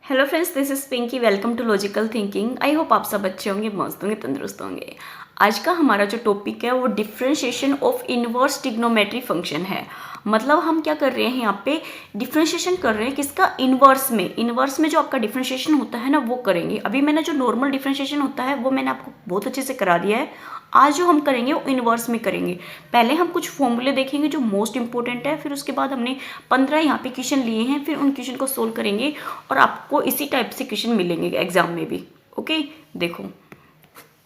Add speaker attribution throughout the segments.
Speaker 1: Hello friends, this is Pinky. Welcome to logical thinking. I hope आप सब अच्छे होंगे, मस्त होंगे, तंदुरुस्त होंगे। आज का हमारा जो टॉपिक है वो differentiation of inverse trigonometry function है। मतलब हम क्या कर रहे हैं यहाँ पे, डिफरेंशिएशन कर रहे हैं किसका, इनवर्स में जो आपका डिफरेंशिएशन होता है ना वो करेंगे। अभी मैंने जो नॉर्मल डिफरेंशिएशन होता है वो मैंने आपको बहुत अच्छे से करा दिया है। आज जो हम करेंगे वो इनवर्स में करेंगे। पहले हम कुछ फॉर्मूले देखेंगे जो मोस्ट इंपॉर्टेंट है, फिर उसके बाद हमने 15 यहाँ पे क्वेश्चन लिए हैं, फिर उन क्वेश्चन को सोल्व करेंगे और आपको इसी टाइप से क्वेश्चन मिलेंगे एग्जाम में भी। ओके, देखो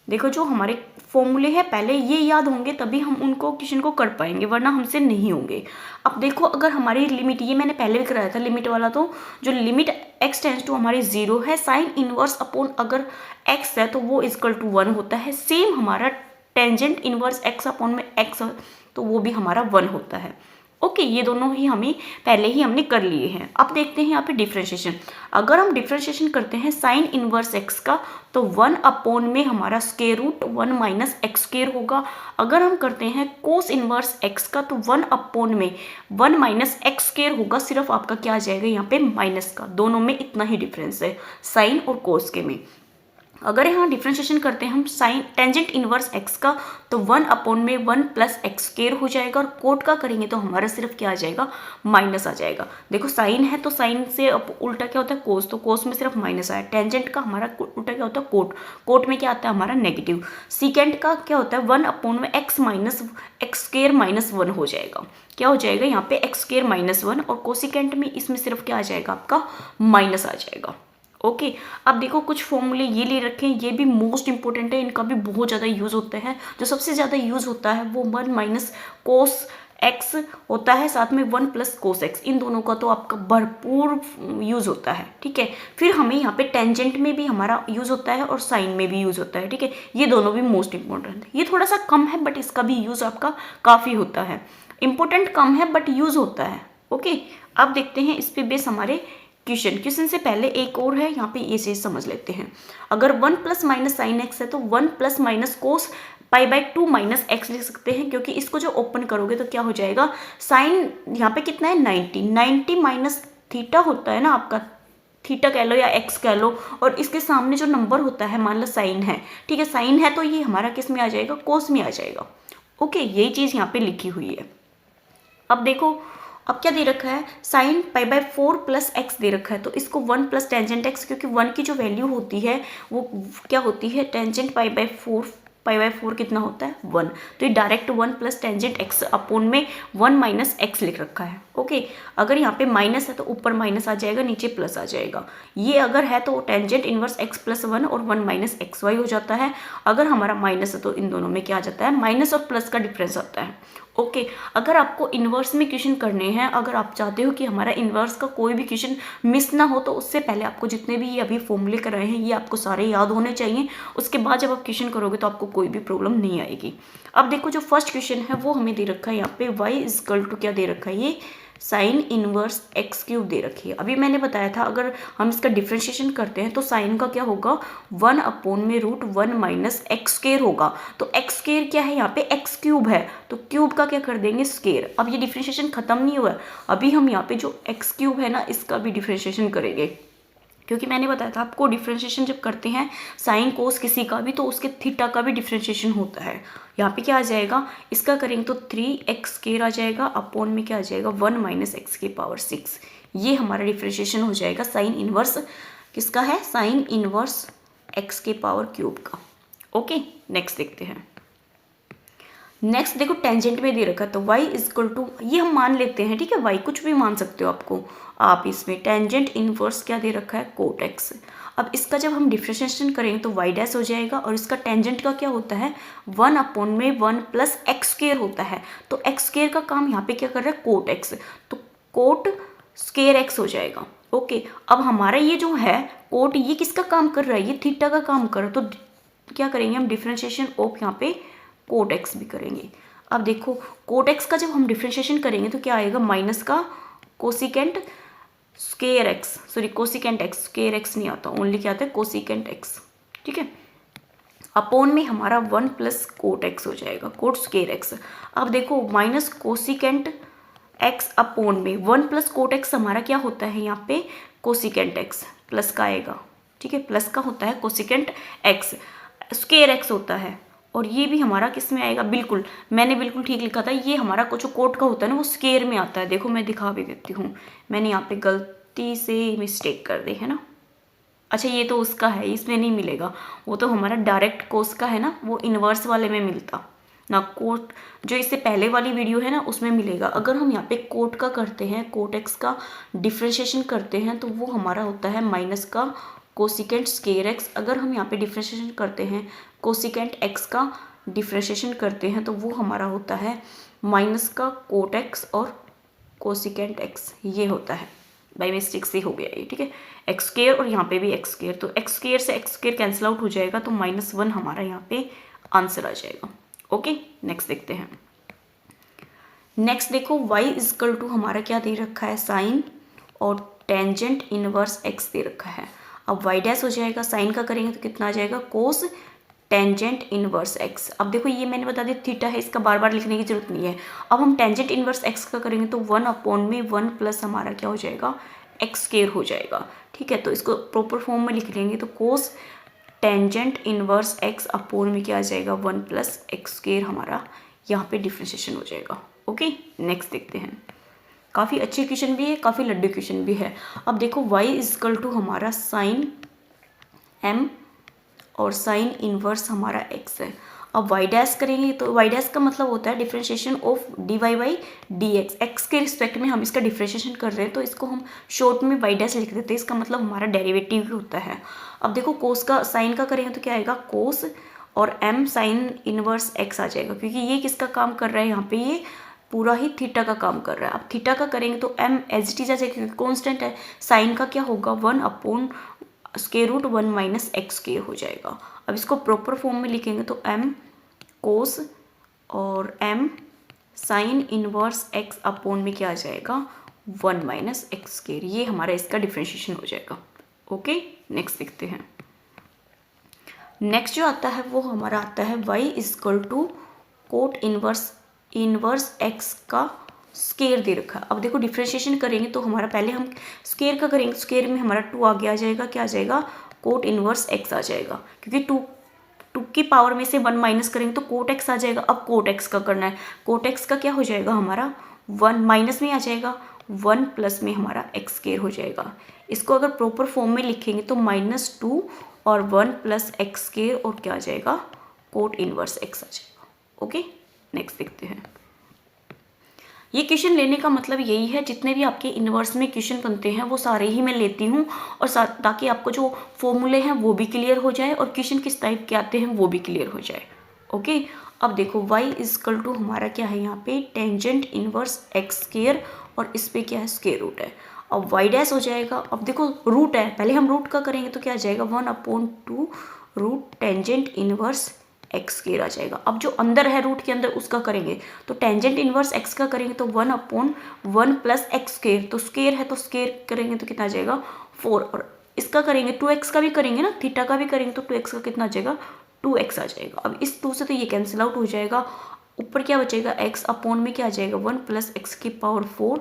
Speaker 1: देखो जो हमारे फॉर्मूले हैं पहले ये याद होंगे तभी हम उनको क्वेश्चन को कर पाएंगे, वरना हमसे नहीं होंगे। अब देखो, अगर हमारी लिमिट, ये मैंने पहले भी कराया था लिमिट वाला, तो जो लिमिट x टेंस टू हमारी 0 है, साइन इनवर्स अपॉन अगर x है तो वो इक्वल टू 1 होता है। सेम हमारा टेंजेंट इनवर्स x अपॉन में x है तो वो भी हमारा 1 होता है। ओके, ये दोनों ही हमें पहले ही हमने कर लिए हैं। अब देखते हैं यहाँ पे डिफरेंशिएशन। अगर हम डिफरेंशिएशन करते हैं साइन इनवर्स x का तो 1 अपॉन में हमारा square root 1 minus x square होगा। अगर हम करते हैं कोस इनवर्स x का तो 1 अपॉन में 1 माइनस एक्स स्क्वायर होगा। सिर्फ आपका क्या आ जाएगा यहाँ पे माइनस का, दोनों में इतना ही डिफरेंस है साइन और कोस के में। अगर यहाँ डिफरेंशिएशन करते हैं हम साइन टेंजेंट इनवर्स x का तो 1 अपॉन में 1 प्लस एक्स स्क्वायर हो जाएगा, और कोट का करेंगे तो हमारा सिर्फ क्या आ जाएगा, माइनस आ जाएगा। देखो साइन है तो साइन से उल्टा क्या होता है, कोस, तो कोस में सिर्फ माइनस आया। टेंजेंट का हमारा उल्टा क्या होता है, कोट, कोट में क्या आता है हमारा नेगेटिव। सीकेंट का क्या होता है 1 अपॉन में x minus x square minus 1 हो जाएगा। क्या हो जाएगा यहाँ पे एक्स स्क्वायर माइनस 1, और कोसिकेंट में इसमें सिर्फ क्या आ जाएगा आपका माइनस आ जाएगा। ओके, अब देखो कुछ फॉर्मूले ये ले रखे हैं, ये भी मोस्ट इंपॉर्टेंट है, इनका भी बहुत ज़्यादा यूज़ होता है। जो सबसे ज़्यादा यूज़ होता है वो 1 माइनस कोस एक्स होता है, साथ में 1 प्लस कोस एक्स, इन दोनों का तो आपका भरपूर यूज़ होता है। ठीक है, फिर हमें यहाँ पे टेंजेंट में भी हमारा यूज़ होता है और साइन में भी यूज़ होता है। ठीक है, ये दोनों भी मोस्ट इंपॉर्टेंट है। ये थोड़ा सा कम है बट इसका भी यूज़ आपका काफ़ी होता है। इंपॉर्टेंट कम है बट यूज़ होता है। ओके, अब देखते हैं इस पे बेस हमारे क्वेश्चन से पहले एक और है, यहाँ पे ये चीज समझ लेते हैं। अगर 1 प्लस माइनस साइन एक्स है तो 1 plus minus cos pi by 2 minus x लिख सकते हैं, क्योंकि इसको जो ओपन करोगे तो क्या हो जाएगा, साइन यहाँ पे कितना है 90 माइनस थीटा होता है ना आपका, थीटा कह लो या एक्स कह लो, और इसके सामने जो नंबर होता है मान लो साइन है। ठीक है, साइन है तो ये हमारा किस में आ जाएगा, कोस में आ जाएगा। ओके, यही चीज यहाँ पे लिखी हुई है। अब देखो, अब क्या दे रखा है, sine pi by 4 plus x दे रखा है, तो इसको 1 प्लस टेंजेंट एक्स, क्योंकि 1 की जो वैल्यू होती है वो क्या होती है, टेंजेंट पाई बाय 4 कितना होता है 1, तो ये direct 1 plus tangent x upon में 1 माइनस एक्स लिख रखा है। ओके, अगर यहाँ पे माइनस है तो ऊपर माइनस आ जाएगा, नीचे प्लस आ जाएगा। ये अगर है तो टेंजेंट इनवर्स एक्स प्लस 1 और 1 माइनस एक्स वाई हो जाता है। अगर हमारा माइनस है तो इन दोनों में क्या आ जाता है, माइनस और प्लस का डिफरेंस आता है। ओके, अगर आपको इन्वर्स में क्वेश्चन करने हैं, अगर आप चाहते हो कि हमारा इन्वर्स का कोई भी क्वेश्चन मिस ना हो, तो उससे पहले आपको जितने भी ये अभी फॉर्मूले कराए हैं ये आपको सारे याद होने चाहिए। उसके बाद जब आप क्वेश्चन करोगे तो आपको कोई भी प्रॉब्लम नहीं आएगी। अब देखो जो फर्स्ट क्वेश्चन है वो हमें दे रखा है यहाँ पे y इक्वल टू क्या दे रखा है, ये साइन इनवर्स एक्स क्यूब दे रखी है। अभी मैंने बताया था अगर हम इसका डिफरेंशिएशन करते हैं तो साइन का क्या होगा, 1 अपॉन में रूट 1 माइनस एक्स स्क्वायर होगा। तो एक्स स्क्वायर क्या है यहाँ पे, एक्स क्यूब है, तो क्यूब का क्या कर देंगे स्क्वायर। अब ये डिफरेंशिएशन खत्म नहीं हुआ, अभी हम यहाँ पे जो एक्स क्यूब है ना इसका भी डिफरेंशिएशन करेंगे, क्योंकि मैंने बताया था आपको डिफरेंशिएशन जब करते हैं साइन कोस किसी का भी तो उसके थीटा का भी डिफरेंशिएशन होता है। यहाँ पे क्या आ जाएगा, इसका करेंगे तो 3x स्क्वायर आ जाएगा, अपॉन में क्या आ जाएगा 1 माइनस एक्स की पावर 6। ये हमारा डिफरेंशिएशन हो जाएगा साइन इनवर्स किसका है, साइन इनवर्स एक्स के पावर क्यूब का। ओके, नेक्स्ट देखते हैं। नेक्स्ट देखो टेंजेंट में दे रखा है तो y इक्वल टू, ये हम मान लेते हैं, ठीक है, y कुछ भी मान सकते हो आपको आप, इसमें टेंजेंट इनवर्स क्या दे रखा है, कोट एक्स। अब इसका जब हम डिफरेंशिएशन करेंगे तो y डैश हो जाएगा, और इसका टेंजेंट का क्या होता है 1 अपॉन में 1 प्लस एक्स स्क्वायर होता है, तो एक्स स्क्वायर का काम यहाँ पे क्या कर रहा है, कोट एक्स, तो कोट स्क्वायर एक्स हो जाएगा। ओके, अब हमारा ये जो है कोट, ये किसका काम कर रहा है, ये थीटा का काम कर रहा है, तो क्या करेंगे हम डिफरेंशिएशन ऑफ यहाँ पे कोट एक्स भी करेंगे। अब देखो कोट एक्स का जब हम डिफरेंशिएशन करेंगे तो क्या आएगा, माइनस का cosecant square x, sorry cosecant x, square x नहीं आता, ओनली क्या आता है कोसिकेंट एक्स। ठीक है, अपॉन में हमारा 1 प्लस कोट एक्स हो जाएगा, कोट स्क्वायर एक्स। अब देखो माइनस कोसिकेंट एक्स अपोन में 1 प्लस कोट एक्स हमारा क्या होता है यहाँ पे कोसिकेंट एक्स, प्लस का आएगा, ठीक है, प्लस का होता है कोसिकेंट एक्स, स्केयर एक्स होता है। और ये भी हमारा किस में आएगा, बिल्कुल मैंने बिल्कुल ठीक लिखा था, ये हमारा कुछ कोट का होता है ना, वो स्केयर में आता है। देखो मैं दिखा भी देती हूँ, मैंने यहाँ पे गलती से मिस्टेक कर दी है ना। अच्छा ये तो उसका है, इसमें नहीं मिलेगा, वो तो हमारा डायरेक्ट कोस का है ना, वो इन्वर्स वाले में मिलता ना। कोट जो इससे पहले वाली वीडियो है ना उसमें मिलेगा। अगर हम यहाँ पे कोट का करते हैं, कोट एक्स का डिफ्रेंशिएशन करते हैं तो वो हमारा होता है माइनस का कोसिकेंट स्केयर एक्स। अगर हम यहाँ पे डिफ्रेंशिएशन करते हैं, कोसिकेंट एक्स का डिफ्रेंशिएशन करते हैं तो वो हमारा होता है माइनस का कोट एक्स और कोसिकेंट एक्स, ये होता है। बाई मिस्टेक से हो गया ये, ठीक है, एक्स स्केयर और यहाँ पे भी एक्स स्केयर, तो एक्स स्केयर से एक्स स्केयर कैंसिल आउट हो जाएगा, तो -1 हमारा यहाँ पे आंसर आ जाएगा। ओके, नेक्स्ट देखते हैं। नेक्स्ट देखो y इजकल टू हमारा क्या दे रखा है, साइन और टेंजेंट इनवर्स x दे रखा है। अब y डैश हो जाएगा, साइन का करेंगे तो कितना आ जाएगा, कोस टेंजेंट इनवर्स x। अब देखो ये मैंने बता दिया थीटा है, इसका बार बार लिखने की जरूरत नहीं है। अब हम टेंजेंट इनवर्स x का करेंगे तो 1 अपॉन में 1 प्लस हमारा क्या हो जाएगा, एक्स स्केयर हो जाएगा, ठीक है। तो इसको प्रॉपर फॉर्म में लिख लेंगे तो कोस टेंजेंट इनवर्स x अपोन में क्या आ जाएगा, 1 प्लस एक्स स्केयर हमारा यहाँ पे डिफ्रेंशिएशन हो जाएगा। ओके, नेक्स्ट देखते हैं। काफ़ी अच्छे क्वेश्चन भी है, काफ़ी लड्डू क्वेश्चन भी है। अब देखो y इजकल टू हमारा साइन m और साइन इनवर्स हमारा x है। अब y डैश करेंगे तो y डैश का मतलब होता है differentiation of dy by dx। x के रिस्पेक्ट में हम इसका डिफ्रेंशिएशन कर रहे हैं तो इसको हम शॉर्ट में y डैश लिख देते हैं, इसका मतलब हमारा डेरिवेटिव भी होता है। अब देखो कोस का साइन का करेंगे तो क्या आएगा, कोस और m साइन इनवर्स x आ जाएगा, क्योंकि ये किसका काम कर रहा है यहाँ पे, ये पूरा ही थीटा का काम कर रहा है। अब थीटा का करेंगे तो m एज इट इज आ जाएगा क्योंकि कॉन्स्टेंट है। साइन का क्या होगा, 1 upon square root 1 minus x square हो जाएगा। अब इसको प्रॉपर फॉर्म में लिखेंगे तो m कोस और m sine inverse x upon में क्या आ जाएगा, 1 माइनस एक्स स्केयर, ये हमारा इसका डिफ्रेंशिएशन हो जाएगा। ओके, नेक्स्ट देखते हैं। नेक्स्ट जो आता है वो हमारा आता है y equal to cot inverse x का स्केयर दे रखा है। अब देखो डिफ्रेंशिएशन करेंगे तो हमारा पहले हम स्केयर का करेंगे, स्केयर में हमारा 2 आगे आ जाएगा, क्या आ जाएगा, कोट इनवर्स x आ जाएगा, क्योंकि 2 की पावर में से 1 माइनस करेंगे तो कोट x आ जाएगा। अब कोट x का करना है, कोट x का क्या हो जाएगा हमारा, 1 माइनस में आ जाएगा, 1 प्लस में हमारा एक्स स्केयर हो जाएगा। इसको अगर प्रॉपर फॉर्म में लिखेंगे तो -2 और 1 प्लस एक्स स्केयर और क्या आ जाएगा, कोट इनवर्स x आ जाएगा। ओके, नेक्स्ट देखते हैं। ये क्वेश्चन लेने का मतलब यही है, जितने भी आपके इन्वर्स में क्वेश्चन बनते हैं वो सारे ही मैं लेती हूँ, और ताकि आपको जो फॉर्मूले हैं वो भी क्लियर हो जाए और क्वेश्चन किस टाइप के आते हैं वो भी क्लियर हो जाए। ओके, अब देखो y इजकल टू हमारा क्या है यहाँ पे, टेंजेंट इनवर्स एक्स स्केयर और इस पे क्या है, स्केयर रूट है। अब y डैश हो जाएगा, अब देखो रूट है, पहले हम रूट का करेंगे तो क्या आ जाएगा, 1/2 root tangent inverse x square आ जाएगा। अब जो अंदर है रूट के अंदर उसका करेंगे तो टेंजेंट इनवर्स एक्स का करेंगे तो 1/1 प्लस एक्स स्केयर, तो स्केयर है तो स्केयर करेंगे तो कितना आ जाएगा, 4, और इसका करेंगे 2x का भी करेंगे ना, थीटा का भी करेंगे तो 2x का कितना आ जाएगा, 2x आ जाएगा। अब इस 2 से तो ये कैंसिल आउट हो जाएगा, ऊपर क्या बचेगा, x अपॉन में क्या आ जाएगा, 1 प्लस एक्स की पावर 4,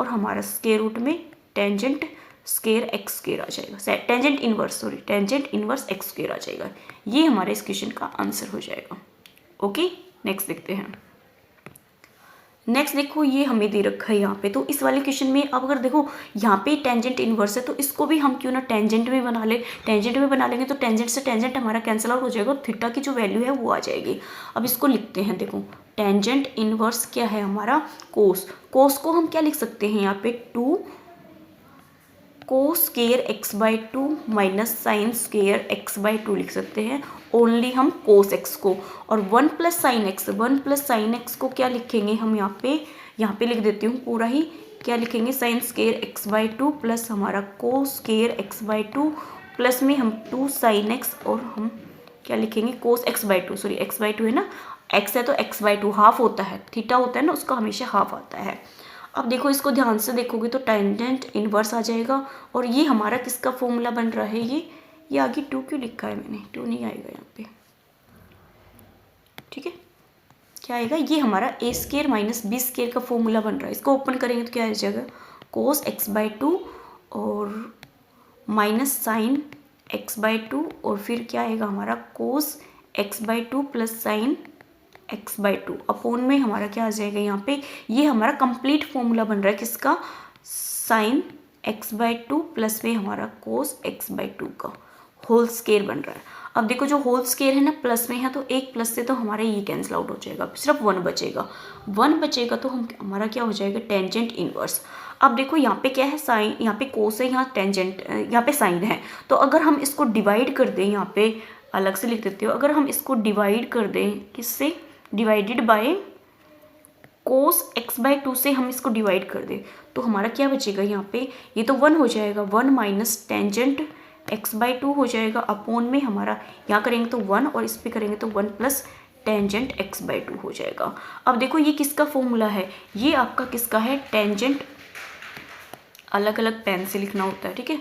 Speaker 1: और हमारा स्केयर रूट में टेंजेंट स्केयर एक्स स्केयर आ जाएगा, टेंजेंट इनवर्स एक्स स्केयर आ जाएगा। ये हमारे इस क्वेश्चन का आंसर हो जाएगा। ओके, नेक्स्ट देखते हैं। नेक्स्ट देखो ये हमें दे रखा है यहाँ पे, तो इस वाले क्वेश्चन में अब अगर देखो यहाँ पे टेंजेंट इनवर्स है तो इसको भी हम क्यों ना टेंजेंट में बना ले, टेंजेंट में बना लेंगे तो टेंजेंट से टेंजेंट हमारा कैंसिल आउट हो जाएगा और थीटा की जो वैल्यू है वो आ जाएगी। अब इसको लिखते हैं, देखो टेंजेंट इनवर्स क्या है हमारा, कोस। कोस को हम क्या लिख सकते हैं यहाँ पे, 2 कोस square x by 2 minus sign square x by 2 लिख सकते हैं, ओनली हम कोस एक्स को। और 1 प्लस साइन एक्स को क्या लिखेंगे हम यहाँ पे लिख देती हूँ पूरा ही, क्या लिखेंगे, sine square x by 2 plus हमारा cos square x by 2 plus में हम 2 साइन एक्स, और हम क्या लिखेंगे, cos x by 2, sorry x by 2 है ना, एक्स है तो एक्स बाई 2 हाफ होता है, थीटा होता है ना उसका हमेशा हाफ आता है। अब देखो इसको ध्यान से देखोगे तो टेंजेंट इनवर्स आ जाएगा, और ये हमारा किसका फॉर्मूला बन रहा है, ये आगे 2 क्यों लिखा है मैंने, 2 नहीं आएगा यहाँ पे, ठीक है, क्या आएगा, ये हमारा ए स्केयर माइनस बी स्केयर का फॉर्मूला बन रहा है। इसको ओपन करेंगे तो क्या आ जाएगा, कोस एक्स बाई टू और minus sign x by two और फिर क्या आएगा हमारा कोस x by two plus sine x by two upon में हमारा क्या आ जाएगा यहाँ पे, ये हमारा कंप्लीट फॉर्मूला बन रहा है किसका, sign x by two plus में हमारा कोस एक्स बाई टू का होल स्केयर बन रहा है। अब देखो जो होल स्केयर है ना प्लस में है तो एक प्लस से तो हमारा ये कैंसिल आउट हो जाएगा, सिर्फ वन बचेगा। वन बचेगा तो हम हमारा क्या हो जाएगा, टेंजेंट इनवर्स। अब देखो यहाँ पे क्या है, साइन, यहाँ पे कोस है, यहाँ टेंजेंट, यहाँ पे साइन है। तो अगर हम इसको डिवाइड कर दें, यहाँ पे अलग से लिख देते हो, अगर हम इसको डिवाइड कर दें किससे, divided by cos x by to से हम इसको डिवाइड कर दें तो हमारा क्या बचेगा यहाँ पे, ये तो वन हो जाएगा, one minus tangent x by two हो जाएगा अपॉन में हमारा यहाँ करेंगे तो वन और इस पे करेंगे तो one plus tangent x by two हो जाएगा। अब देखो ये किसका फॉर्मूला है, ये आपका किसका है, टेंजेंट, अलग अलग पेन से लिखना होता है, ठीक है।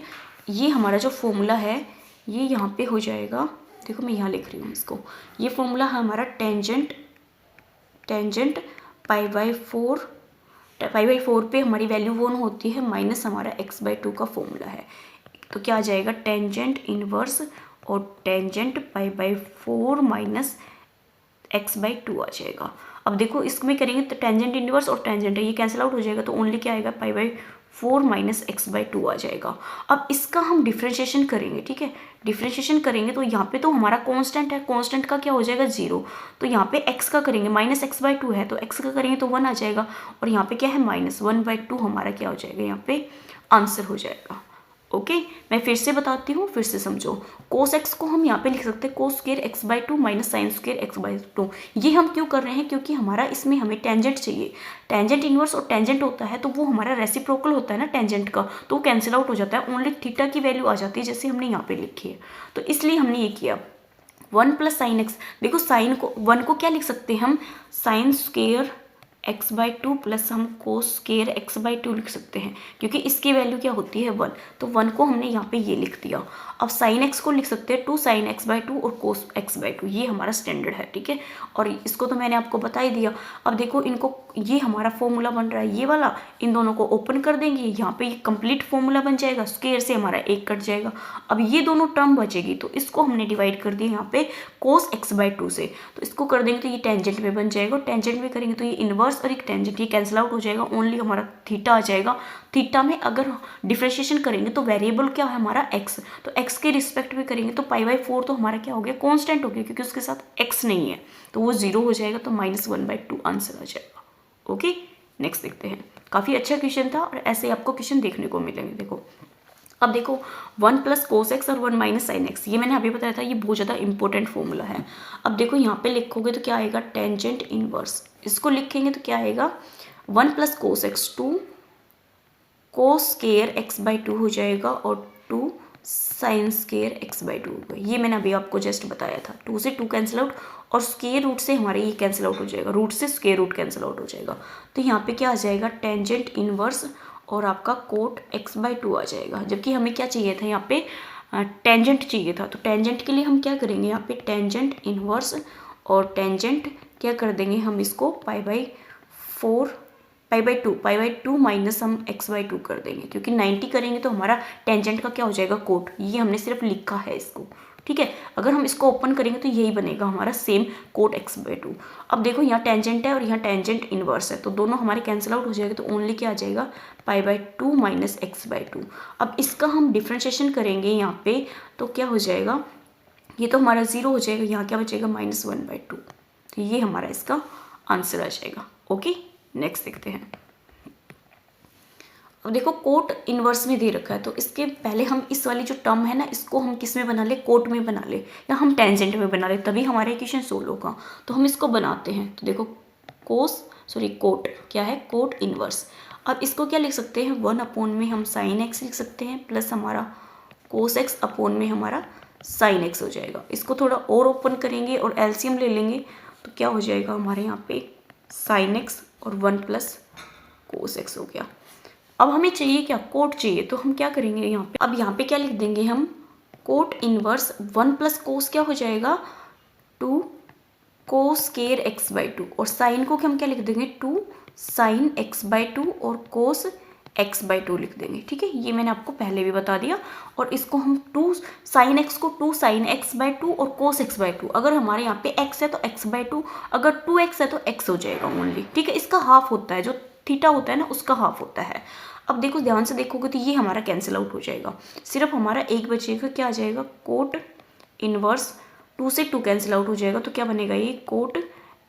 Speaker 1: ये हमारा जो फॉर्मूला है ये यहाँ पे हो जाएगा, देखो मैं यहाँ लिख रही हूँ इसको, ये फॉर्मूला है हमारा टेंजेंट पाई बाई फोर पे हमारी वैल्यू वन होती है माइनस हमारा एक्स बाई टू का फॉर्मूला है। तो क्या आ जाएगा, टेंजेंट इनवर्स और tangent pi by four minus x by two आ जाएगा। अब देखो इसमें करेंगे तो टेंजेंट इनवर्स और टेंजेंट है ये कैंसिल आउट हो जाएगा तो ओनली क्या आएगा, pi by four minus x by two आ जाएगा। अब इसका हम डिफ्रेंशिएशन करेंगे, ठीक है। डिफ्रेंशिएशन करेंगे तो यहाँ पे तो हमारा कांस्टेंट है, कांस्टेंट का क्या हो जाएगा, जीरो। तो यहाँ पे x का करेंगे, माइनस एक्स बाई टू है तो x का करेंगे तो वन आ जाएगा और यहाँ पे क्या है, माइनस वन बाई टू हमारा क्या हो जाएगा, यहाँ पे आंसर हो जाएगा। ओके मैं फिर से बताती हूँ, फिर से समझो। कोस एक्स को हम यहाँ पे लिख सकते हैं कोस square x by to minus sign square x by to. ये हम क्यों कर रहे हैं, क्योंकि हमारा इसमें हमें टेंजेंट चाहिए। टेंजेंट इनवर्स और टेंजेंट होता है तो वो हमारा रेसिप्रोकल होता है ना टेंजेंट का, तो वो कैंसिल आउट हो जाता है, ओनली थीटा की वैल्यू आ जाती है जैसे हमने यहाँ पे लिखी है। तो इसलिए हमने ये किया, वन प्लस साइन एक्स, देखो साइन को, वन को क्या लिख सकते हैं हम, sine square x by two plus हम cos square x by two लिख सकते हैं क्योंकि इसकी वैल्यू क्या होती है, वन। तो वन को हमने यहाँ पे ये लिख दिया। अब साइन एक्स को लिख सकते हैं two sine x by two और कोस एक्स बाई टू, ये हमारा स्टैंडर्ड है, ठीक है। और इसको तो मैंने आपको बता ही दिया। अब देखो इनको, ये हमारा फॉर्मूला बन रहा है ये वाला, इन दोनों को ओपन कर देंगे, यहाँ पे ये कंप्लीट फॉर्मूला बन जाएगा, स्क्वायर से हमारा एक कट जाएगा। अब ये दोनों टर्म बचेगी तो इसको हमने डिवाइड कर दिया यहाँ पे कोस एक्स बाई टू से, तो इसको कर देंगे तो ये टेंजेंट में बन जाएगा, टेंजेंट में करेंगे तो ये इनवर्स और एक टेंजेंट, ये कैंसिल आउट हो जाएगा, ओनली हमारा थीटा आ जाएगा। थीटा में अगर डिफरेंशिएशन करेंगे तो वेरिएबल क्या है हमारा एक्स, तो एक्स के रिस्पेक्ट में करेंगे तो पाई बाई फोर तो हमारा क्या हो गया, कांस्टेंट हो गया क्योंकि उसके साथ एक्स नहीं है तो वो जीरो हो जाएगा, तो minus one by two answer आ जाएगा। ओके नेक्स्ट देखते हैं। काफ़ी अच्छा क्वेश्चन था और ऐसे आपको क्वेश्चन देखने को मिलेंगे। देखो अब देखो वन प्लस कोस एक्स और वन माइनस साइन एक्स, ये मैंने अभी बताया था, ये बहुत ज़्यादा इंपॉर्टेंट फॉर्मूला है। अब देखो यहाँ पे लिखोगे तो क्या आएगा, टेंजेंट इनवर्स, इसको लिखेंगे तो क्या आएगा, one plus cos x two cos square x by two हो जाएगा और two sine square x by two होगा। ये मैंने अभी आपको जस्ट बताया था, टू से टू कैंसिल आउट और स्क्वायर रूट से हमारे ये कैंसिल आउट हो जाएगा, रूट से स्क्वायर रूट कैंसिल आउट हो जाएगा। तो यहाँ पे क्या आ जाएगा, टेंजेंट इनवर्स और आपका कोट एक्स बाई टू आ जाएगा। जबकि हमें क्या चाहिए था, यहाँ पे टेंजेंट चाहिए था, तो टेंजेंट के लिए हम क्या करेंगे, यहाँ पे टेंजेंट इनवर्स और टेंजेंट क्या कर देंगे हम इसको पाई बाई टू माइनस हम एक्स बाई टू कर देंगे क्योंकि 90 करेंगे तो हमारा टेंजेंट का क्या हो जाएगा, कोट। ये हमने सिर्फ लिखा है इसको, ठीक है। अगर हम इसको ओपन करेंगे तो यही बनेगा हमारा same cot x by two. अब देखो यहाँ टेंजेंट है और यहाँ टेंजेंट इनवर्स है तो दोनों हमारे कैंसिल आउट हो जाएगा, तो ओनली क्या आ जाएगा, pi by two minus x by two. अब इसका हम डिफ्रेंशिएशन करेंगे यहाँ पे तो क्या हो जाएगा, ये तो हमारा जीरो हो जाएगा, यहाँ क्या बचेगा, माइनस वन बाई टू। तो ये हमारा इसका आंसर आ जाएगा। ओके नेक्स्ट देखते हैं। अब देखो कोट इनवर्स में दे रखा है तो इसके पहले हम इस वाली जो टर्म है ना, इसको हम किस में बना ले, कोट में बना ले या हम टेंजेंट में बना ले, तभी हमारा इक्वेशन सोल्व होगा। तो हम इसको बनाते हैं, तो देखो कोट क्या है, कोट इनवर्स। अब इसको क्या लिख सकते हैं, वन अपॉन में हम साइन एक्स लिख सकते हैं प्लस हमारा कोस एक्स अपॉन में हमारा साइन एक्स हो जाएगा। इसको थोड़ा और ओपन करेंगे और एलसीएम ले लेंगे तो क्या हो जाएगा हमारे यहाँ पे साइन एक्स और वन प्लस कोस एक्स हो गया। अब हमें चाहिए क्या, कोट चाहिए, तो हम क्या करेंगे यहाँ पे, अब यहाँ पे क्या लिख देंगे हम, cot inverse one plus cos क्या हो जाएगा, two cos square x by two, और साइन को हम क्या लिख देंगे, two sine x by two, और कोस एक्स बाई टू लिख देंगे। ठीक है, ये मैंने आपको पहले भी बता दिया। और इसको हम टू साइन एक्स को two sine x by two और कोस एक्स बाई टू, अगर हमारे यहाँ पे एक्स है तो एक्स बाई टू, अगर टू एक्स है तो एक्स हो जाएगा ओनली। ठीक है, इसका हाफ होता है, जो थीटा होता है ना उसका हाफ होता है। अब देखो ध्यान से देखोगे तो ये हमारा कैंसिल आउट हो जाएगा, सिर्फ हमारा एक बचेगा, क्या आ जाएगा, कोट इनवर्स, टू से टू कैंसिल आउट हो जाएगा, तो क्या बनेगा, ये कोट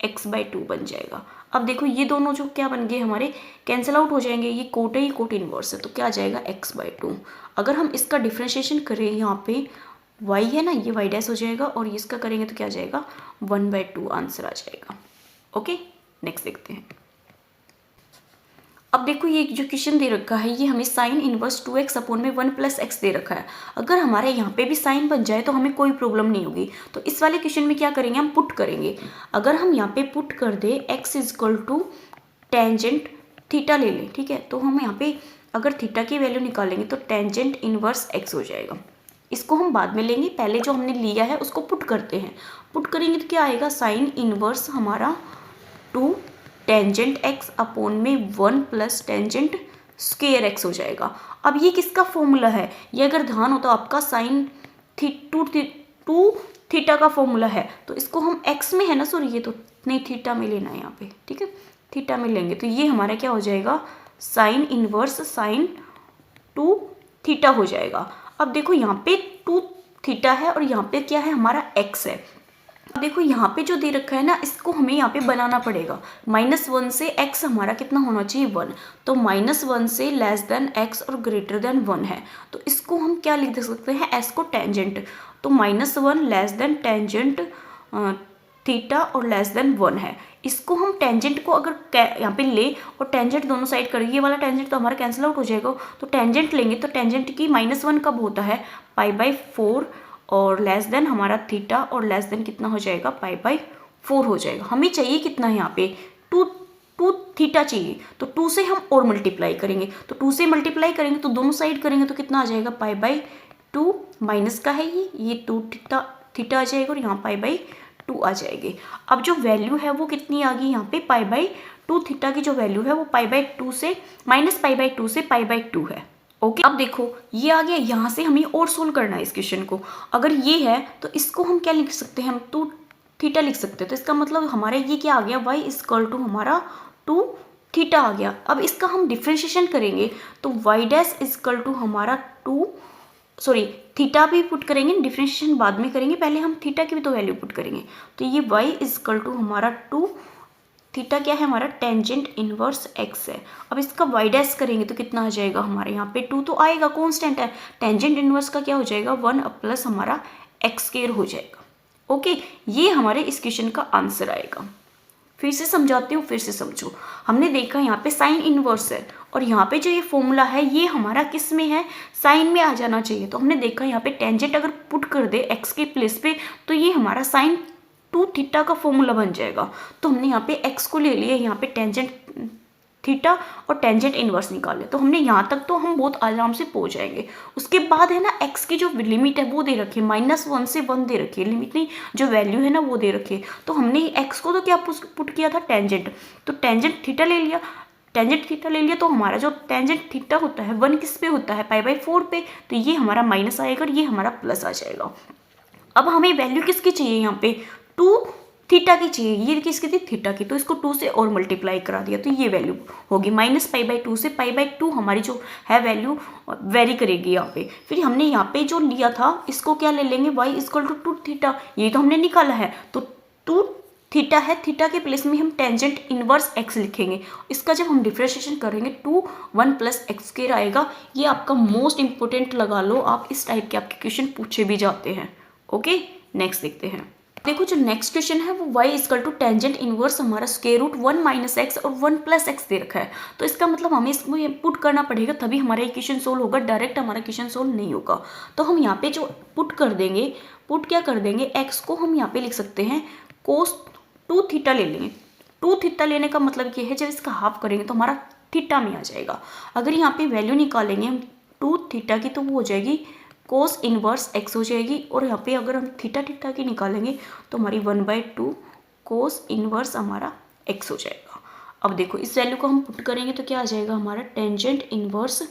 Speaker 1: एक्स बाई टू बन जाएगा। अब देखो ये दोनों जो क्या बन गए हमारे, कैंसिल आउट हो जाएंगे, ये कोट है, ये कोट इनवर्स है, तो क्या आ जाएगा, एक्स बाई टू। अगर हम इसका डिफ्रेंशिएशन करें, यहाँ पे वाई है ना, ये वाई डैश हो जाएगा, और इसका करेंगे तो क्या आ जाएगा, 1/2 आंसर आ जाएगा। ओके, नेक्स्ट देखते हैं। अब देखो ये जो क्वेश्चन दे रखा है, ये हमें साइन इनवर्स 2x अपॉन में 1 + x दे रखा है। अगर हमारे यहाँ पे भी साइन बन जाए तो हमें कोई प्रॉब्लम नहीं होगी। तो इस वाले क्वेश्चन में क्या करेंगे, हम पुट करेंगे। अगर हम यहाँ पे पुट कर दे x = टेंजेंट थीटा ले लें, ठीक है, तो हम यहाँ पे अगर थीटा की वैल्यू निकालेंगे तो टेंजेंट इनवर्स x हो जाएगा। इसको हम बाद में लेंगे, पहले जो हमने लिया है उसको पुट करते हैं। पुट करेंगे तो क्या आएगा, साइन इनवर्स हमारा 2 टेंजेंट x अपॉन में 1 + टेंजेंट स्क्वायर x हो जाएगा। अब ये किसका फॉर्मूला है, ये अगर ध्यान हो तो आपका साइन टू थीटा का फॉर्मूला है। तो इसको हम x में है ना, सॉरी ये तो नहीं, थीटा में लेना है यहाँ पे। ठीक है, थीटा में लेंगे तो ये हमारा क्या हो जाएगा, साइन इनवर्स साइन 2 थीटा हो जाएगा। अब देखो यहाँ पे 2 थीटा है और यहाँ पे क्या है, हमारा x है। अब देखो यहाँ पे जो दे रखा है ना, इसको हमें यहाँ पे बनाना पड़ेगा। -1 से x हमारा कितना होना चाहिए, 1। तो -1 से x और <1 है, तो इसको हम क्या लिख सकते हैं, s को टेंजेंट। तो -1 टेंजेंट थीटा और <1 है। इसको हम टेंजेंट को अगर यहाँ पे ले और टेंजेंट दोनों साइड करेंगे, ये वाला टेंजेंट तो हमारा कैंसिल आउट हो जाएगा। तो टेंजेंट लेंगे तो टेंजेंट की -1 कब होता है, π/4, और < हमारा थीटा और < कितना हो जाएगा, π/4 हो जाएगा। हमें चाहिए कितना है यहाँ पे, 2 थीटा चाहिए, तो 2 से हम और मल्टीप्लाई करेंगे। तो 2 से मल्टीप्लाई करेंगे तो दोनों साइड करेंगे तो कितना आ जाएगा, π/2 माइनस का है ये 2 थीटा आ जाएगा, और यहाँ π/2 आ जाएगी। अब जो वैल्यू है वो कितनी आ गई यहाँ पे, π/2 थीटा की जो वैल्यू है वो π/2 से -π/2 से π/2 है। ओके, अब देखो ये आ गया, यहाँ से हमें और सोल्व करना है इस क्वेश्चन को। अगर ये है तो इसको हम क्या लिख सकते हैं, हम 2 थीटा लिख सकते हैं। तो इसका मतलब हमारा ये क्या आ गया, y = हमारा 2 थीटा आ गया। अब इसका हम डिफ्रेंशिएशन करेंगे तो y डैश = हमारा 2, सॉरी थीटा भी पुट करेंगे, डिफ्रेंशिएशन बाद में करेंगे, पहले हम थीटा की भी तो वैल्यू पुट करेंगे। तो ये y = हमारा 2 थीटा क्या है, हमारा टेंजेंट इनवर्स x है। अब इसका y डैश करेंगे तो कितना आ जाएगा, हमारे यहाँ पे 2 तो आएगा, कांस्टेंट है। टेंजेंट इनवर्स का क्या हो जाएगा, 1 + हमारा x² हो जाएगा। ओके, ये हमारे इस क्वेश्चन का आंसर आएगा। फिर से समझाती हूँ, फिर से समझो। हमने देखा यहाँ पे साइन इनवर्स है, और यहाँ पे जो ये फॉर्मूला है ये हमारा किस में है, साइन में आ जाना चाहिए। तो हमने देखा यहाँ पे टेंजेंट अगर पुट कर दे x के प्लेस पे तो ये हमारा साइन 2 थीटा का फॉर्मूला बन जाएगा। तो हमने यहाँ पे x को ले लिया, यहाँ पे टेंजेंट थीटा और टेंजेंट इनवर्स निकाले। तो हमने यहाँ तक तो हम बहुत आराम से पहुँच जाएंगे। उसके बाद है ना, x की जो लिमिट है वो दे रखी है, -1 से 1 दे रखी है, लिमिट नहीं, जो वैल्यू है ना वो दे रखी है। तो हमने x को तो क्या पुट किया था, टेंजेंट। तो टेंजेंट थीटा ले लिया, तो हमारा जो टेंजेंट थीटा होता है 1 किस पे होता है, π/4 पे। तो ये हमारा माइनस आएगा और ये हमारा प्लस आ जाएगा। अब हमें वैल्यू किसकी चाहिए, यहाँ पे 2 थीटा की चाहिए, ये किसकी थी, थीटा की। तो इसको 2 से और मल्टीप्लाई करा दिया, तो ये वैल्यू होगी -π/2 से π/2 हमारी जो है वैल्यू वेरी करेगी यहाँ पे। फिर हमने यहाँ पे जो लिया था इसको क्या ले लेंगे, y = 2 थीटा, ये तो हमने निकाला है। तो 2 थीटा है, थीटा के प्लेस में हम टेंजेंट इनवर्स x लिखेंगे। इसका जब हम डिफ्रेंशिएशन करेंगे 2 1 + x² आएगा। ये आपका मोस्ट इंपॉर्टेंट लगा लो आप, इस टाइप के आपके क्वेश्चन पूछे भी जाते हैं। ओके, नेक्स्ट देखते हैं। देखो जो नेक्स्ट क्वेश्चन है वो y = टेंजेंट इनवर्स हमारा √1 - x और 1 + x दे रखा है। तो इसका मतलब हमें इसको पुट करना पड़ेगा, तभी हमारा ये क्वेश्चन सोल्व होगा, डायरेक्ट हमारा क्वेश्चन सोल्व नहीं होगा। तो हम यहाँ पे जो पुट क्या कर देंगे, x को हम यहाँ पे लिख सकते हैं cos 2 थीटा ले लेंगे। 2 थीटा लेने का मतलब ये है, जब इसका हाफ करेंगे तो हमारा थीटा में आ जाएगा। अगर यहाँ पे वैल्यू निकालेंगे हम 2 थीटा की तो वो हो जाएगी कोस इनवर्स x हो जाएगी, और यहाँ पे अगर हम थीटा की निकालेंगे तो हमारी 1/2 कोस इनवर्स हमारा x हो जाएगा। अब देखो इस वैल्यू को हम पुट करेंगे तो क्या आ जाएगा हमारा टेंजेंट इनवर्स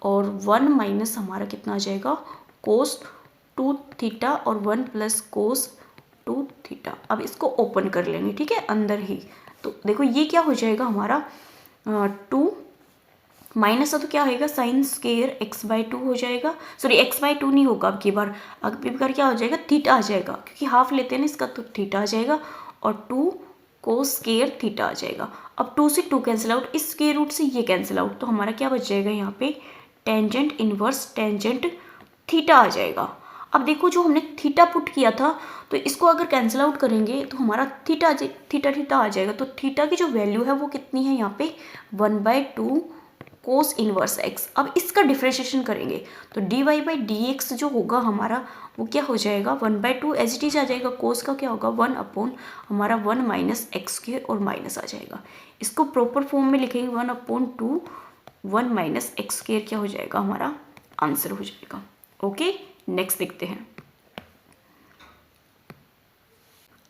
Speaker 1: और 1 माइनस हमारा कितना आ जाएगा कोस 2 थीटा और 1 प्लस कोस 2 थीटा। अब इसको ओपन कर लेंगे, ठीक है, अंदर ही। तो देखो ये क्या हो जाएगा हमारा 2 माइनस है तो क्या होगा साइन स्केयर x/2 हो जाएगा, सॉरी x/2 नहीं होगा अब की बार क्या हो जाएगा थीटा आ जाएगा, क्योंकि हाफ लेते हैं ना इसका, तो थीटा आ जाएगा और 2 कोस स्केयर थीटा आ जाएगा। अब 2 से 2 कैंसिल आउट, इस स्केयर रूट से ये कैंसिल आउट, तो हमारा क्या बच जाएगा यहाँ पे टेंजेंट इनवर्स टेंजेंट थीटा आ जाएगा। अब देखो जो हमने थीटा पुट किया था तो इसको अगर कैंसिल आउट करेंगे तो हमारा थीटा थीटा आ जाएगा। तो थीटा की जो वैल्यू है वो कितनी है यहाँ पे 1/2 कोस इनवर्स x। अब इसका डिफ्रेंशिएशन करेंगे तो dy/dx जो होगा हमारा वो क्या हो जाएगा 1/2 एज इट इज आ जाएगा। कोस का क्या होगा 1 अपॉन हमारा 1 माइनस एक्स स्क्वायर और माइनस आ जाएगा। इसको प्रॉपर फॉर्म में लिखेंगे 1/2 1 माइनस एक्स स्क्वायर क्या हो जाएगा हमारा आंसर हो जाएगा। ओके, नेक्स्ट देखते हैं।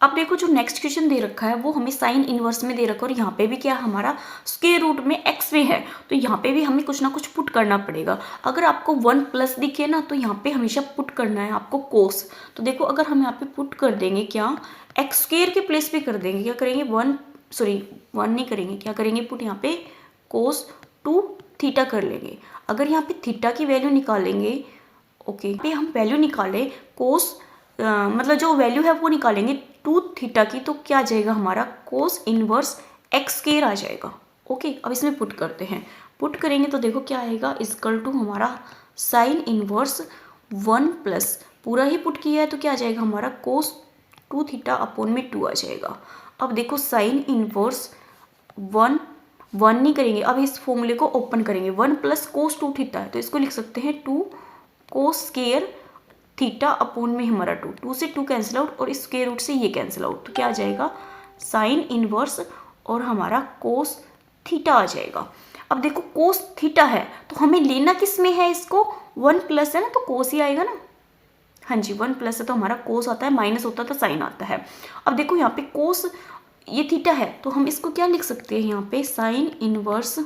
Speaker 1: अब देखो जो नेक्स्ट क्वेश्चन दे रखा है वो हमें साइन इनवर्स में दे रखा है और यहाँ पे भी क्या हमारा स्क्वायर रूट में x में है, तो यहाँ पे भी हमें कुछ ना कुछ पुट करना पड़ेगा। अगर आपको 1 प्लस दिखे ना तो यहाँ पे हमेशा पुट करना है आपको कोस। तो देखो अगर हम यहाँ पे पुट कर देंगे क्या एक्स स्क्वायर के प्लेस पे कर देंगे, क्या करेंगे 1 नहीं करेंगे, क्या करेंगे पुट यहाँ पे कोस 2 थीटा कर लेंगे। अगर यहाँ पे थीटा की वैल्यू निकालेंगे, ओके पे हम वैल्यू निकाले कोस मतलब जो वैल्यू है वो निकालेंगे 2 थीटा की, तो क्या आ जाएगा हमारा कोस इनवर्स एक्स स्क्वायर आ जाएगा। ओके, अब इसमें पुट करते हैं, पुट करेंगे तो देखो क्या आएगा इक्वल टू हमारा साइन इनवर्स 1 प्लस पूरा ही पुट किया है तो क्या आ जाएगा हमारा कोस 2 थीटा अपॉन में 2 आ जाएगा। अब देखो साइन इनवर्स 1 नहीं करेंगे, अब इस फॉर्मूले को ओपन करेंगे 1 प्लस कोस 2 थीटा है तो इसको लिख सकते हैं 2 कोस स्क्वायर थीटा अपॉन में हमारा 2 से 2 कैंसिल आउट और इस स्क्वायर रूट से ये कैंसिल आउट, तो क्या आ जाएगा साइन इनवर्स और हमारा कोस थीटा आ जाएगा। अब देखो कोस थीटा है तो हमें लेना किस में है इसको 1 प्लस है ना तो कोस ही आएगा ना। हाँ जी 1 प्लस है तो हमारा कोस आता है, माइनस होता तो साइन आता है। अब देखो यहाँ पे कोस ये थीटा है तो हम इसको क्या लिख सकते हैं यहाँ पे साइन इनवर्स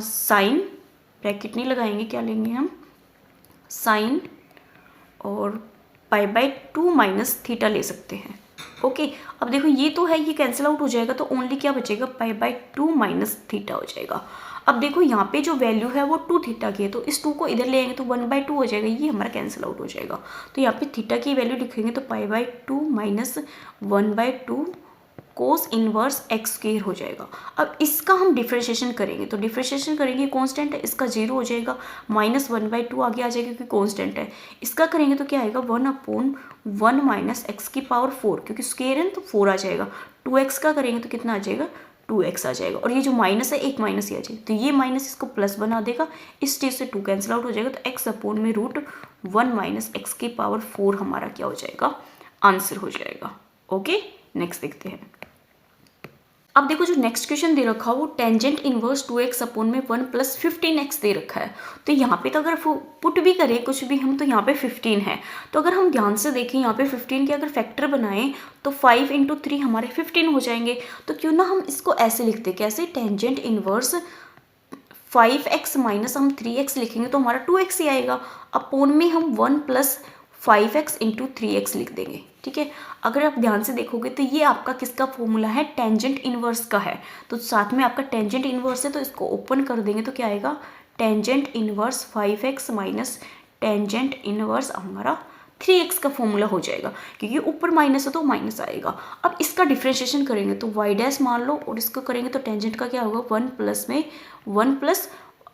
Speaker 1: साइन ब्रैकेट नहीं लगाएंगे, क्या लेंगे हम साइन और π/2 माइनस थीटा ले सकते हैं। ओके, अब देखो ये तो है ये कैंसिल आउट हो जाएगा तो ओनली क्या बचेगा π/2 माइनस थीटा हो जाएगा। अब देखो यहाँ पे जो वैल्यू है वो 2 थीटा की है तो इस 2 को इधर ले आएंगे तो 1/2 हो जाएगा, ये हमारा कैंसिल आउट हो जाएगा। तो यहाँ पे थीटा की वैल्यू लिखेंगे तो π/2 minus 1/2 cos inverse x square हो जाएगा। अब इसका हम डिफ्रेंशिएशन करेंगे तो डिफ्रेंशिएशन करेंगे कांस्टेंट है इसका 0 हो जाएगा, माइनस 1/2 आगे आ जाएगा क्योंकि कांस्टेंट है। इसका करेंगे तो क्या आएगा 1/1 माइनस एक्स की पावर 4 क्योंकि स्क्वायर है तो 4 आ जाएगा। 2x का करेंगे तो कितना आ जाएगा 2x आ जाएगा और ये जो माइनस है एक माइनस ही आ जाएगा तो ये माइनस इसको प्लस बना देगा, इस स्टेज से 2 कैंसिल आउट हो जाएगा तो x अपॉन में √1 माइनस एक्स की पावर 4 हमारा क्या हो जाएगा आंसर हो जाएगा। ओके, नेक्स्ट देखते हैं। अब देखो जो नेक्स्ट क्वेश्चन दे रखा है वो टेंजेंट इनवर्स 2x अपॉन में 1 प्लस 15x दे रखा है। तो यहाँ पे तो अगर पुट भी करें कुछ भी हम तो यहाँ पे 15 है, तो अगर हम ध्यान से देखें यहाँ पे 15 के अगर फैक्टर बनाएं तो 5 × 3 हमारे 15 हो जाएंगे। तो क्यों ना हम इसको ऐसे लिखते कैसे टेंजेंट इनवर्स 5x माइनस हम 3x लिखेंगे तो हमारा 2x ही आएगा, अपॉन में हम 1 प्लस 5x × 3x लिख देंगे। ठीक है, अगर आप ध्यान से देखोगे तो ये आपका किसका फॉर्मूला है टेंजेंट इनवर्स का है, तो साथ में आपका टेंजेंट इनवर्स है तो इसको ओपन कर देंगे तो क्या आएगा tangent inverse 5x minus tangent inverse हमारा 3x का फॉर्मूला हो जाएगा, क्योंकि ऊपर माइनस है तो माइनस आएगा। अब इसका डिफ्रेंशिएशन करेंगे तो y डैश मान लो और इसको करेंगे तो टेंजेंट का क्या होगा 1 प्लस में 1 प्लस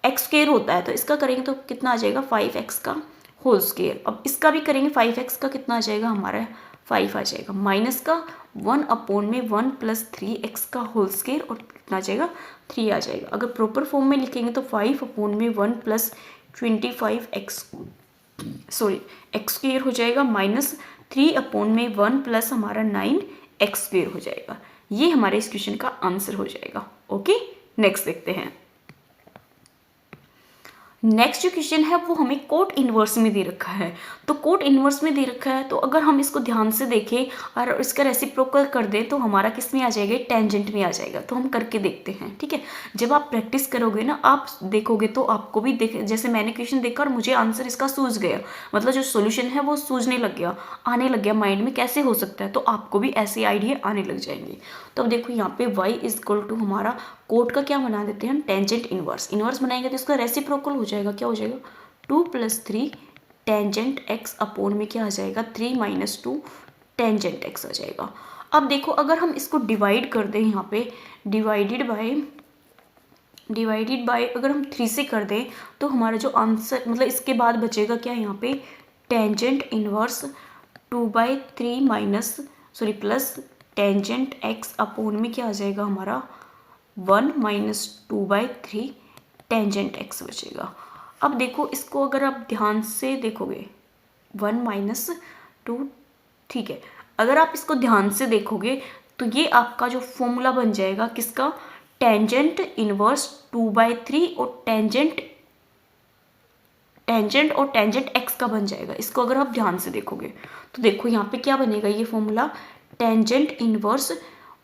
Speaker 1: एक्स स्क्वायर होता है तो इसका करेंगे तो कितना आ जाएगा 5x का होल स्क्वायर। अब इसका भी करेंगे 5x का कितना आ जाएगा हमारा 5 आ जाएगा, माइनस का 1 अपॉन में 1 प्लस 3x का होल स्क्वायर और कितना आ जाएगा 3 आ जाएगा। अगर प्रॉपर फॉर्म में लिखेंगे तो 5 अपॉन में 1 प्लस 25x एक्स स्क्वायर हो जाएगा, माइनस 3 अपॉन में 1 प्लस हमारा 9x स्क्वायर हो जाएगा। ये हमारे इस क्वेश्चन का आंसर हो जाएगा। ओके, नेक्स्ट देखते हैं। नेक्स्ट जो क्वेश्चन है वो हमें कोट इनवर्स में दे रखा है। तो कोट इनवर्स में दे रखा है, तो अगर हम इसको ध्यान से देखें और इसका रेसिप्रोकल कर दें तो हमारा किस में आ जाएगा, टेंजेंट में आ जाएगा। तो हम करके देखते हैं, ठीक है। जब आप प्रैक्टिस करोगे ना, आप देखोगे तो आपको भी देख, जैसे मैंने क्वेश्चन देखा और मुझे आंसर इसका सूझ गया, मतलब जो सोल्यूशन है वो सूझने लग गया, आने लग गया माइंड में कैसे हो सकता है, तो आपको भी ऐसे आइडिया आने लग जाएंगे। तो अब देखो यहाँ पे y इज इक्वल टू हमारा कोट का क्या बना देते हैं हम, टेंजेंट इनवर्स। इनवर्स बनाएंगे तो इसका रेसिप्रोकल हो जाएगा, क्या हो जाएगा 2 + 3 टेंजेंट x अपोन में क्या आ जाएगा 3 - 2 टेंजेंट x आ जाएगा। अब देखो अगर हम इसको डिवाइड कर दें, यहाँ पे डिवाइडेड बाय अगर हम 3 से कर दें तो हमारा जो आंसर, मतलब इसके बाद बचेगा क्या यहाँ पे, tangent inverse 2/3 plus tangent x upon में क्या आ जाएगा हमारा 1 - 2/3 टेंजेंट x बचेगा। अब देखो इसको अगर आप ध्यान से देखोगे 1 - 2, ठीक है, अगर आप इसको ध्यान से देखोगे तो ये आपका जो फॉर्मूला बन जाएगा किसका, टेंजेंट इनवर्स 2/3 और टेंजेंट और टेंजेंट x का बन जाएगा। इसको अगर आप ध्यान से देखोगे तो देखो यहाँ पे क्या बनेगा, ये फॉर्मूला टेंजेंट इनवर्स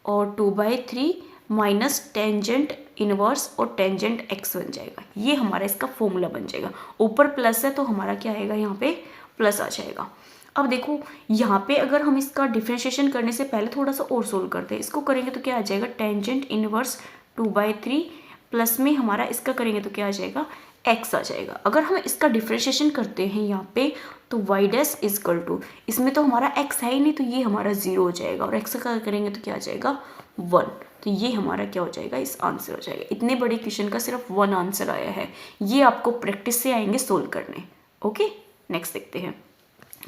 Speaker 1: और 2/3 माइनस टेंजेंट इनवर्स और टेंजेंट x बन जाएगा। ये हमारा इसका फॉर्मूला बन जाएगा। ऊपर प्लस है तो हमारा क्या आएगा, यहाँ पे प्लस आ जाएगा। अब देखो यहाँ पे अगर हम इसका डिफ्रेंशिएशन करने से पहले थोड़ा सा और सोल्व करते हैं, इसको करेंगे तो क्या आ जाएगा, टेंजेंट इनवर्स 2/3 प्लस में हमारा इसका करेंगे तो क्या आ जाएगा, x आ जाएगा। अगर हम इसका डिफ्रेंशिएशन करते हैं यहाँ पे तो y dash is equal to, इसमें तो हमारा x है ही नहीं तो ये हमारा 0 हो जाएगा, और x का करेंगे तो क्या आ जाएगा 1। तो ये हमारा क्या हो जाएगा, इस आंसर हो जाएगा। इतने बड़े क्वेश्चन का सिर्फ 1 आंसर आया है। ये आपको प्रैक्टिस से आएंगे सोल्व करने। ओके, नेक्स्ट देखते हैं।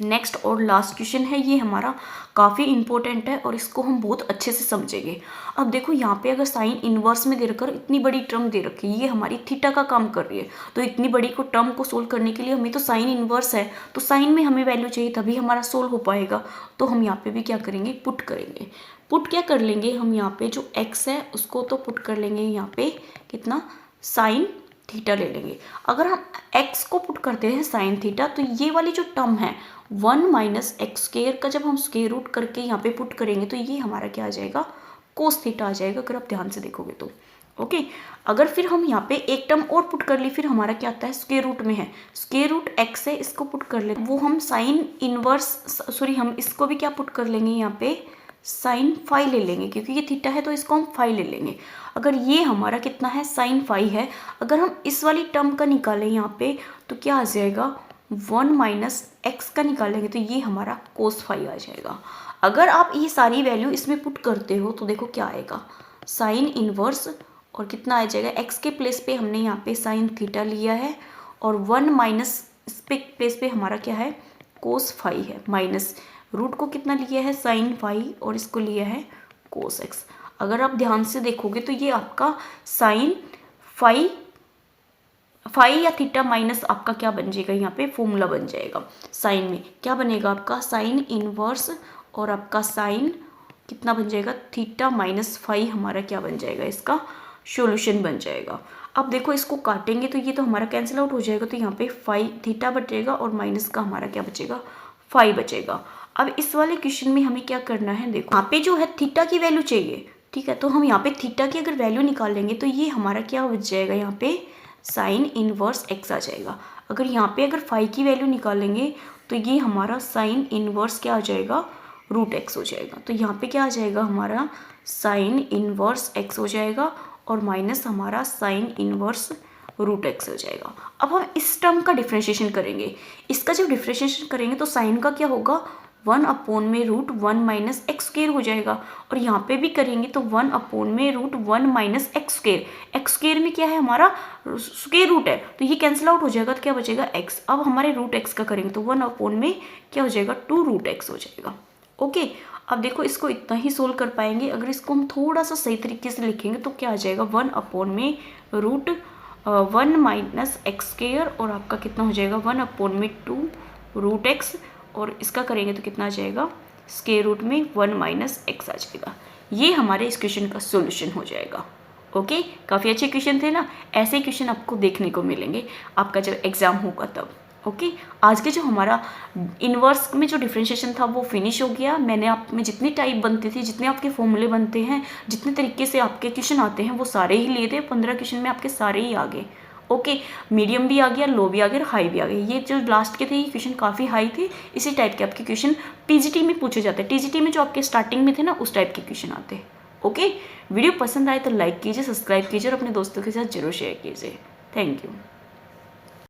Speaker 1: नेक्स्ट और लास्ट क्वेश्चन है, ये हमारा काफ़ी इंपॉर्टेंट है और इसको हम बहुत अच्छे से समझेंगे। अब देखो यहाँ पे अगर साइन इनवर्स में दे रखा है, इतनी बड़ी टर्म दे रखी है, ये हमारी थीटा का काम कर रही है, तो इतनी बड़ी को टर्म को सोल्व करने के लिए हमें तो साइन इनवर्स है, तो साइन में हमें वैल्यू चाहिए तभी हमारा सोल्व हो पाएगा। तो हम यहाँ पे भी क्या करेंगे, पुट करेंगे। पुट क्या कर लेंगे हम, यहाँ पे जो x है उसको तो पुट कर लेंगे यहाँ पे कितना, साइन थीटा ले लेंगे। अगर हम x को पुट करते हैं साइन थीटा, तो ये वाली जो टर्म है 1 - x² का जब हम स्क्वायर रूट करके यहाँ पे पुट करेंगे तो ये हमारा क्या आ जाएगा, कोस थीटा आ जाएगा, अगर आप ध्यान से देखोगे तो। ओके, अगर फिर हम यहाँ पे एक टर्म और पुट कर ली, फिर हमारा क्या आता है, स्क्वायर रूट में है, स्क्वायर रूट x है, इसको पुट कर ले, वो हम साइन इनवर्स हम इसको भी क्या पुट कर लेंगे, यहाँ पे साइन फाई ले लेंगे, क्योंकि ये थीटा है तो इसको हम फाई ले लेंगे। अगर ये हमारा कितना है, साइन फाई है, अगर हम इस वाली टर्म का निकालें यहाँ पे तो क्या आ जाएगा, 1 - x का निकालेंगे तो ये हमारा कोस फाई आ जाएगा। अगर आप ये सारी वैल्यू इसमें पुट करते हो तो देखो क्या आएगा, साइन इनवर्स और कितना आ जाएगा, x के प्लेस पे हमने यहाँ पे साइन थीटा लिया है, और 1 माइनस इस पे प्लेस पे हमारा क्या है, कोस फाई है, माइनस रूट को कितना लिया है, साइन फाई, और इसको लिया है कोस x। अगर आप ध्यान से देखोगे तो ये आपका साइन फाई या थीटा माइनस आपका क्या बन जाएगा, यहाँ पे फॉर्मूला बन जाएगा। साइन में क्या बनेगा आपका, साइन इनवर्स और आपका साइन कितना बन जाएगा, थीटा माइनस फाई, हमारा क्या बन जाएगा, इसका सॉल्यूशन बन जाएगा। अब देखो इसको काटेंगे तो ये तो हमारा कैंसिल आउट हो जाएगा, तो यहाँ पे फाई थीटा बचेगा और माइनस का हमारा क्या बचेगा, फाई बचेगा। अब इस वाले क्वेश्चन में हमें क्या करना है, देखो यहाँ पे जो है थीटा की वैल्यू चाहिए, ठीक है, तो हम यहाँ पे थीटा की अगर वैल्यू निकाल लेंगे तो ये हमारा क्या बच जाएगा, यहाँ पे साइन इनवर्स x आ जाएगा। अगर यहाँ पे अगर फाई की वैल्यू निकालेंगे तो ये हमारा साइन इनवर्स क्या आ जाएगा, रूट x हो जाएगा। तो यहाँ पे क्या आ जाएगा, हमारा साइन इनवर्स x हो जाएगा और माइनस हमारा साइन इनवर्स रूट x हो जाएगा। अब हम इस टर्म का डिफ्रेंशिएशन करेंगे। इसका जब डिफ्रेंशिएशन करेंगे तो साइन का क्या होगा, 1/√1 माइनस x² हो जाएगा, और यहाँ पे भी करेंगे तो 1/√1 माइनस x²। x² में क्या है, हमारा स्क्वायर रूट है, तो ये कैंसिल आउट हो जाएगा, तो क्या बचेगा x। अब हमारे रूट x का करेंगे तो 1 में क्या हो जाएगा, 2√x हो जाएगा। ओके, अब देखो इसको इतना ही सोल्व कर पाएंगे। अगर इसको हम थोड़ा सा सही तरीके से लिखेंगे तो क्या आ जाएगा, 1/√1 माइनस x² और आपका कितना हो जाएगा, 1/2√x, और इसका करेंगे तो कितना आ जाएगा, स्क्वायर रूट में 1 - x आ जाएगा। ये हमारे इस क्वेश्चन का सॉल्यूशन हो जाएगा। ओके, काफ़ी अच्छे क्वेश्चन थे ना। ऐसे क्वेश्चन आपको देखने को मिलेंगे आपका जब एग्ज़ाम होगा तब। ओके, आज के जो हमारा इन्वर्स में जो डिफ्रेंशिएशन था वो फिनिश हो गया। मैंने आप में जितनी टाइप बनती थी, जितने आपके फॉर्मूले बनते हैं, जितने तरीके से आपके क्वेश्चन आते हैं वो सारे ही लिए थे। 15 क्वेश्चन में आपके सारे ही आ गए। ओके, मीडियम भी आ गया, लो भी आ गया और हाई भी आ गया। ये जो लास्ट के थे ये क्वेश्चन काफ़ी हाई थे। इसी टाइप के आपके क्वेश्चन टीजीटी में पूछे जाते हैं। टीजीटी में जो आपके स्टार्टिंग में थे ना उस टाइप के क्वेश्चन आते हैं। ओके, वीडियो पसंद आए तो लाइक कीजिए, सब्सक्राइब कीजिए और अपने दोस्तों के साथ जरूर शेयर कीजिए। Thank you.